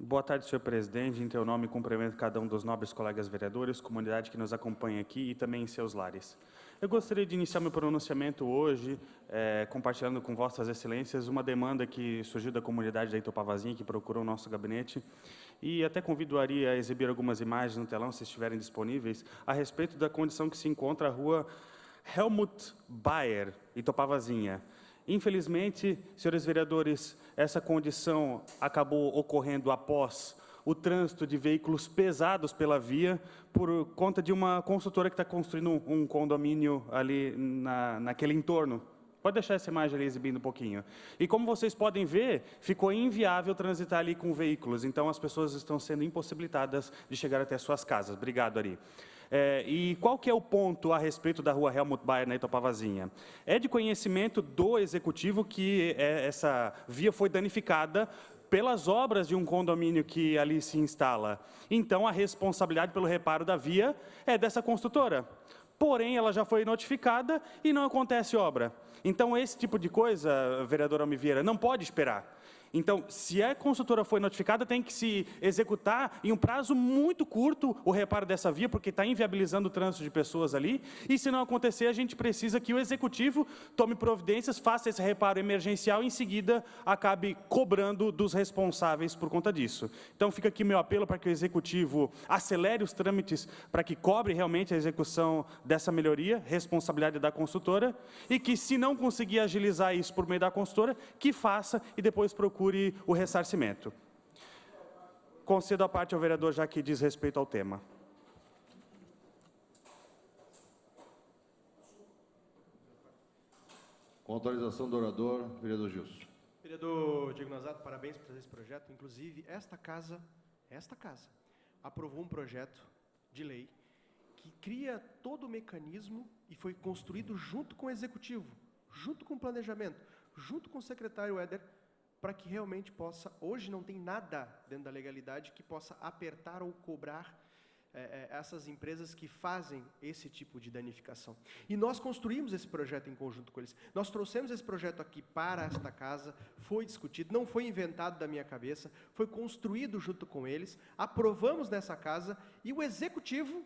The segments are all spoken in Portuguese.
Boa tarde, senhor presidente. Em teu nome, cumprimento cada um dos nobres colegas vereadores, comunidade que nos acompanha aqui e também em seus lares. Eu gostaria de iniciar meu pronunciamento hoje, compartilhando com vossas excelências uma demanda que surgiu da comunidade da Itopavazinha, que procurou o nosso gabinete, e até convido a Ari a exibir algumas imagens no telão, se estiverem disponíveis, a respeito da condição que se encontra a rua Helmut Bayer, Itopavazinha. Infelizmente, senhores vereadores, essa condição acabou ocorrendo após o trânsito de veículos pesados pela via, por conta de uma construtora que está construindo um condomínio ali naquele entorno. Pode deixar essa imagem ali exibindo um pouquinho. E como vocês podem ver, ficou inviável transitar ali com veículos, então as pessoas estão sendo impossibilitadas de chegar até suas casas. Obrigado, Ari. E qual que é o ponto a respeito da rua Helmut Bayer, na Itopavazinha? É de conhecimento do executivo que essa via foi danificada pelas obras de um condomínio que ali se instala. Então, a responsabilidade pelo reparo da via é dessa construtora. Porém, ela já foi notificada e não acontece obra. Então, esse tipo de coisa, vereador Almi Vieira, não pode esperar. Então, se a construtora foi notificada, tem que se executar em um prazo muito curto o reparo dessa via, porque está inviabilizando o trânsito de pessoas ali, e se não acontecer, a gente precisa que o executivo tome providências, faça esse reparo emergencial e, em seguida, acabe cobrando dos responsáveis por conta disso. Então, fica aqui meu apelo para que o executivo acelere os trâmites para que cobre realmente a execução dessa melhoria, responsabilidade da construtora, e que, se não conseguir agilizar isso por meio da construtora, que faça e depois procure o ressarcimento. Concedo a parte ao vereador, já que diz respeito ao tema. Com autorização do orador, vereador Gilson. Vereador Diego Nazato, parabéns por esse projeto. Inclusive, esta casa aprovou um projeto de lei que cria todo o mecanismo e foi construído junto com o executivo, junto com o planejamento, junto com o secretário Éder, para que realmente possa, hoje não tem nada dentro da legalidade que possa apertar ou cobrar essas empresas que fazem esse tipo de danificação. E nós construímos esse projeto em conjunto com eles. Nós trouxemos esse projeto aqui para esta casa, foi discutido, não foi inventado da minha cabeça, foi construído junto com eles, aprovamos nessa casa e o executivo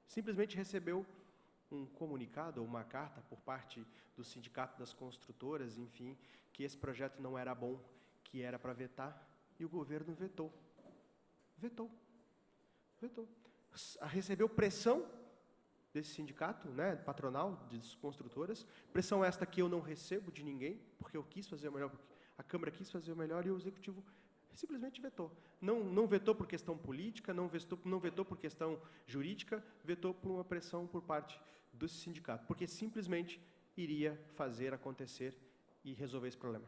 simplesmente recebeu um comunicado ou uma carta por parte do Sindicato das Construtoras, enfim, que esse projeto não era bom, que era para vetar, e o governo vetou. Vetou. Recebeu pressão desse sindicato, né, patronal, das construtoras, pressão esta que eu não recebo de ninguém, porque eu quis fazer o melhor, porque a Câmara quis fazer o melhor e o Executivo simplesmente vetou. Não vetou por questão política, não vetou por questão jurídica, vetou por uma pressão por parte do sindicato, porque simplesmente iria fazer acontecer e resolver esse problema.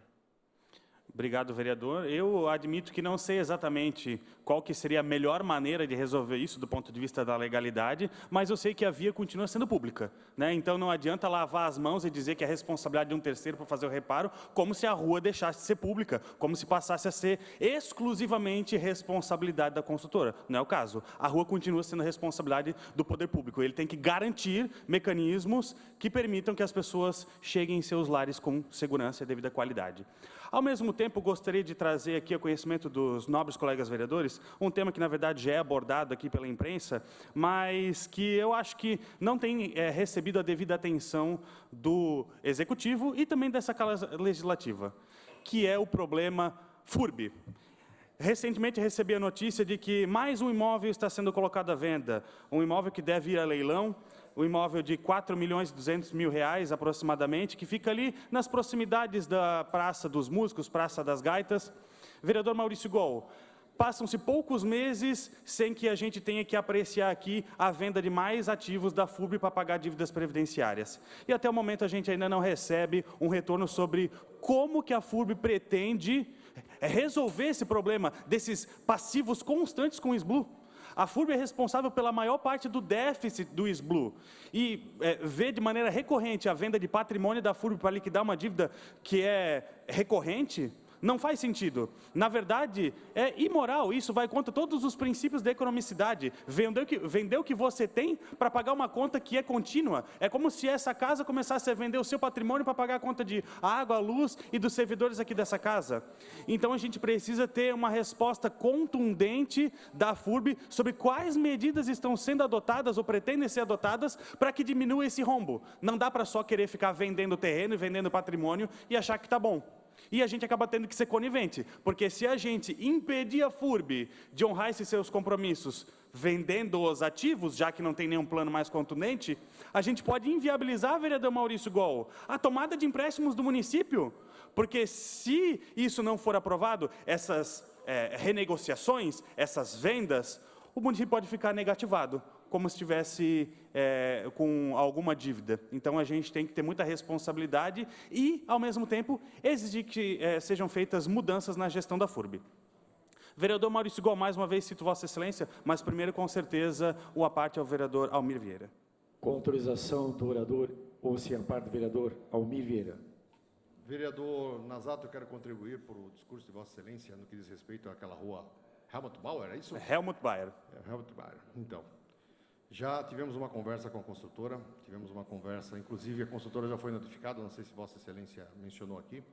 Obrigado, vereador. Eu admito que não sei exatamente qual que seria a melhor maneira de resolver isso do ponto de vista da legalidade, mas eu sei que a via continua sendo pública, né? Então não adianta lavar as mãos e dizer que é responsabilidade de um terceiro para fazer o reparo, como se a rua deixasse de ser pública, como se passasse a ser exclusivamente responsabilidade da construtora. Não é o caso. A rua continua sendo responsabilidade do poder público. Ele tem que garantir mecanismos que permitam que as pessoas cheguem em seus lares com segurança e devida qualidade. Ao mesmo tempo, gostaria de trazer aqui ao conhecimento dos nobres colegas vereadores um tema que, na verdade, já é abordado aqui pela imprensa, mas que eu acho que não tem recebido a devida atenção do Executivo e também dessa Casa Legislativa, que é o problema FURB. Recentemente recebi a notícia de que mais um imóvel está sendo colocado à venda, um imóvel que deve ir a leilão, um imóvel de R$4.200.000 aproximadamente, que fica ali nas proximidades da Praça dos Músicos, Praça das Gaitas. Vereador Maurício Gol, passam-se poucos meses sem que a gente tenha que apreciar aqui a venda de mais ativos da FURB para pagar dívidas previdenciárias. E até o momento a gente ainda não recebe um retorno sobre como que a FURB pretende resolver esse problema desses passivos constantes com o SBLU. A FURB é responsável pela maior parte do déficit do SBLU e vê de maneira recorrente a venda de patrimônio da FURB para liquidar uma dívida que é recorrente, Não faz sentido. Na verdade, é imoral. Isso vai contra todos os princípios da economicidade. Vender o que você tem para pagar uma conta que é contínua. É como se essa casa começasse a vender o seu patrimônio para pagar a conta de água, luz e dos servidores aqui dessa casa. Então, a gente precisa ter uma resposta contundente da FURB sobre quais medidas estão sendo adotadas ou pretendem ser adotadas para que diminua esse rombo. Não dá para só querer ficar vendendo terreno e vendendo patrimônio e achar que está bom. E a gente acaba tendo que ser conivente, porque se a gente impedir a FURB de honrar esses seus compromissos vendendo os ativos, já que não tem nenhum plano mais contundente, a gente pode inviabilizar, vereador Maurício Gol, a tomada de empréstimos do município, porque se isso não for aprovado, essas renegociações, essas vendas, o município pode ficar negativado, como se estivesse com alguma dívida. Então, a gente tem que ter muita responsabilidade e, ao mesmo tempo, exigir que sejam feitas mudanças na gestão da FURB. Vereador Maurício Gol, mais uma vez cito Vossa Excelência, mas primeiro, com certeza, o aparte ao vereador Almir Vieira. Com autorização do orador, ouça a parte do vereador Almir Vieira. Vereador Nazato, eu quero contribuir para o discurso de Vossa Excelência no que diz respeito àquela rua Helmut Bauer, é isso? Helmut Bauer. Helmut Bauer. Então, já tivemos uma conversa com a construtora, inclusive a construtora já foi notificada, não sei se Vossa Excelência mencionou aqui,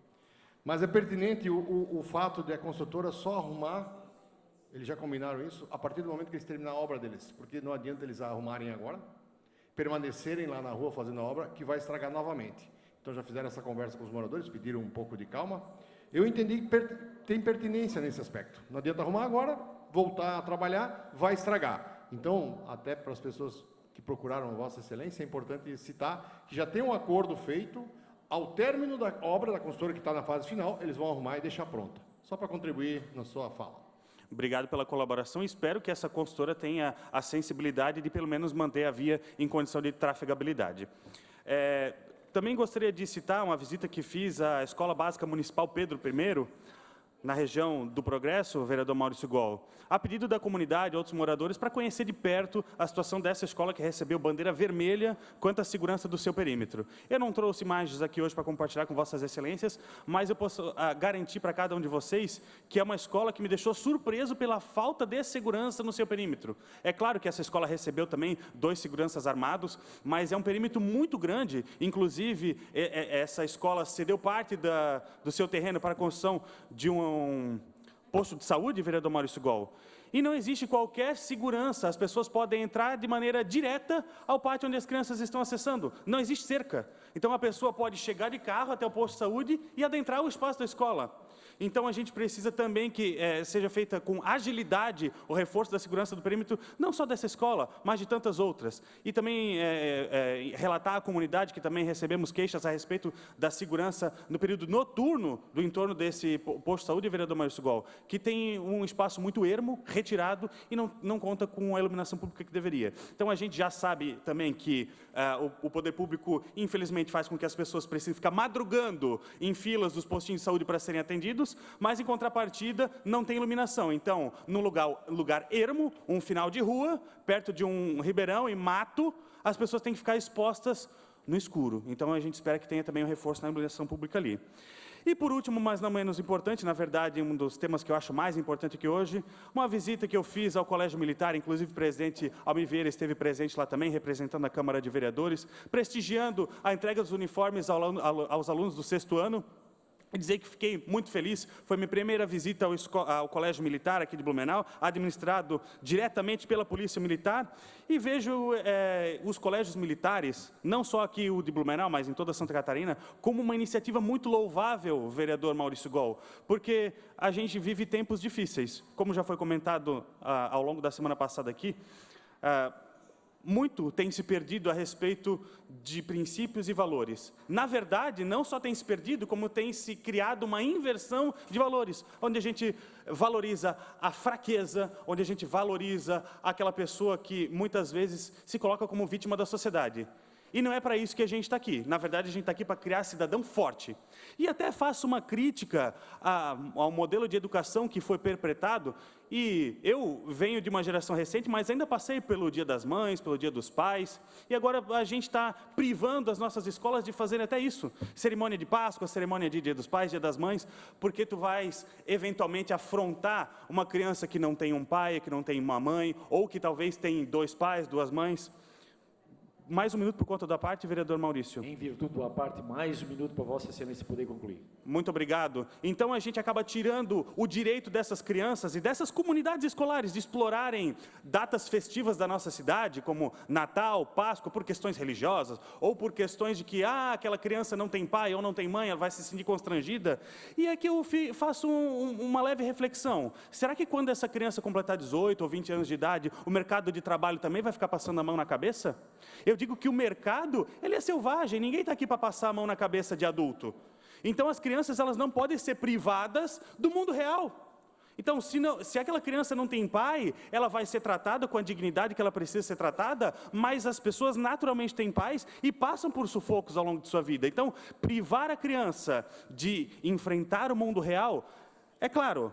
mas é pertinente o fato de a construtora só arrumar, eles já combinaram isso, a partir do momento que eles terminarem a obra deles, porque não adianta eles arrumarem agora, permanecerem lá na rua fazendo a obra, que vai estragar novamente. Então já fizeram essa conversa com os moradores, pediram um pouco de calma. Eu entendi que tem pertinência nesse aspecto. Não adianta arrumar agora, voltar a trabalhar, vai estragar. Então, até para as pessoas que procuraram a Vossa Excelência, é importante citar que já tem um acordo feito, ao término da obra da construtora que está na fase final, eles vão arrumar e deixar pronta. Só para contribuir na sua fala. Obrigado pela colaboração. Espero que essa consultora tenha a sensibilidade de, pelo menos, manter a via em condição de trafegabilidade. Também gostaria de citar uma visita que fiz à Escola Básica Municipal Pedro I, na região do Progresso, vereador Maurício Gol, a pedido da comunidade e outros moradores para conhecer de perto a situação dessa escola que recebeu bandeira vermelha quanto à segurança do seu perímetro. Eu não trouxe imagens aqui hoje para compartilhar com Vossas Excelências, mas eu posso garantir para cada um de vocês que é uma escola que me deixou surpreso pela falta de segurança no seu perímetro. É claro que essa escola recebeu também 2 seguranças armados, mas é um perímetro muito grande, inclusive essa escola cedeu parte do seu terreno para a construção de um posto de saúde, vereador Maurício Gol, e não existe qualquer segurança, as pessoas podem entrar de maneira direta ao pátio onde as crianças estão acessando, não existe cerca, então a pessoa pode chegar de carro até o posto de saúde e adentrar o espaço da escola. Então, a gente precisa também que seja feita com agilidade o reforço da segurança do perímetro, não só dessa escola, mas de tantas outras. E também relatar à comunidade que também recebemos queixas a respeito da segurança no período noturno do entorno desse posto de saúde, vereador Maurício Gol, que tem um espaço muito ermo, retirado e não conta com a iluminação pública que deveria. Então, a gente já sabe também que o poder público, infelizmente, faz com que as pessoas precisem ficar madrugando em filas dos postinhos de saúde para serem atendidos, mas, em contrapartida, não tem iluminação. Então, num lugar ermo, um final de rua, perto de um ribeirão e mato, as pessoas têm que ficar expostas no escuro. Então, a gente espera que tenha também um reforço na iluminação pública ali. E, por último, mas não menos importante, na verdade, um dos temas que eu acho mais importante aqui hoje, uma visita que eu fiz ao Colégio Militar, inclusive o presidente Almir Vieira esteve presente lá também, representando a Câmara de Vereadores, prestigiando a entrega dos uniformes aos alunos do 6º ano, e dizer que fiquei muito feliz, foi minha primeira visita ao Colégio Militar aqui de Blumenau, administrado diretamente pela Polícia Militar, e vejo os colégios militares, não só aqui o de Blumenau, mas em toda Santa Catarina, como uma iniciativa muito louvável, vereador Maurício Gol, porque a gente vive tempos difíceis, como já foi comentado ao longo da semana passada aqui, muito tem se perdido a respeito de princípios e valores. Na verdade, não só tem se perdido, como tem se criado uma inversão de valores, onde a gente valoriza a fraqueza, onde a gente valoriza aquela pessoa que muitas vezes se coloca como vítima da sociedade. E não é para isso que a gente está aqui. Na verdade, a gente está aqui para criar cidadão forte. E até faço uma crítica ao modelo de educação que foi perpetrado. E eu venho de uma geração recente, mas ainda passei pelo Dia das Mães, pelo Dia dos Pais. E agora a gente está privando as nossas escolas de fazer até isso. Cerimônia de Páscoa, cerimônia de Dia dos Pais, Dia das Mães, porque tu vais eventualmente afrontar uma criança que não tem um pai, que não tem uma mãe, ou que talvez tem 2 pais, 2 mães. Mais um minuto por conta da parte, vereador Maurício. Em virtude da parte, mais um minuto para Vossa Excelência poder concluir. Muito obrigado. Então a gente acaba tirando o direito dessas crianças e dessas comunidades escolares de explorarem datas festivas da nossa cidade, como Natal, Páscoa, por questões religiosas, ou por questões de que aquela criança não tem pai ou não tem mãe, ela vai se sentir constrangida. E aqui eu faço uma leve reflexão. Será que quando essa criança completar 18 ou 20 anos de idade, o mercado de trabalho também vai ficar passando a mão na cabeça? Eu digo que o mercado, ele é selvagem, ninguém está aqui para passar a mão na cabeça de adulto. Então as crianças, elas não podem ser privadas do mundo real. Então, se aquela criança não tem pai, ela vai ser tratada com a dignidade que ela precisa ser tratada, mas as pessoas naturalmente têm pais e passam por sufocos ao longo de sua vida. Então, privar a criança de enfrentar o mundo real, é claro,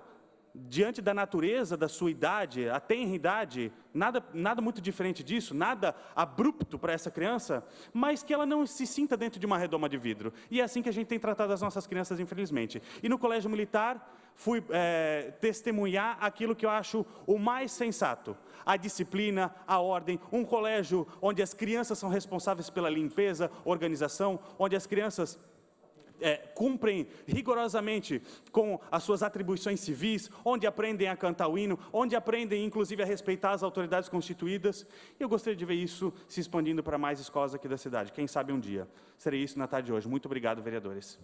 diante da natureza, da sua idade, a tenra idade, nada muito diferente disso, nada abrupto para essa criança, mas que ela não se sinta dentro de uma redoma de vidro. E é assim que a gente tem tratado as nossas crianças, infelizmente. E no colégio militar, fui testemunhar aquilo que eu acho o mais sensato. A disciplina, a ordem, um colégio onde as crianças são responsáveis pela limpeza, organização, onde as crianças cumprem rigorosamente com as suas atribuições civis, onde aprendem a cantar o hino, onde aprendem inclusive a respeitar as autoridades constituídas. E eu gostaria de ver isso se expandindo para mais escolas aqui da cidade. Quem sabe um dia. Seria isso na tarde de hoje. Muito obrigado, vereadores.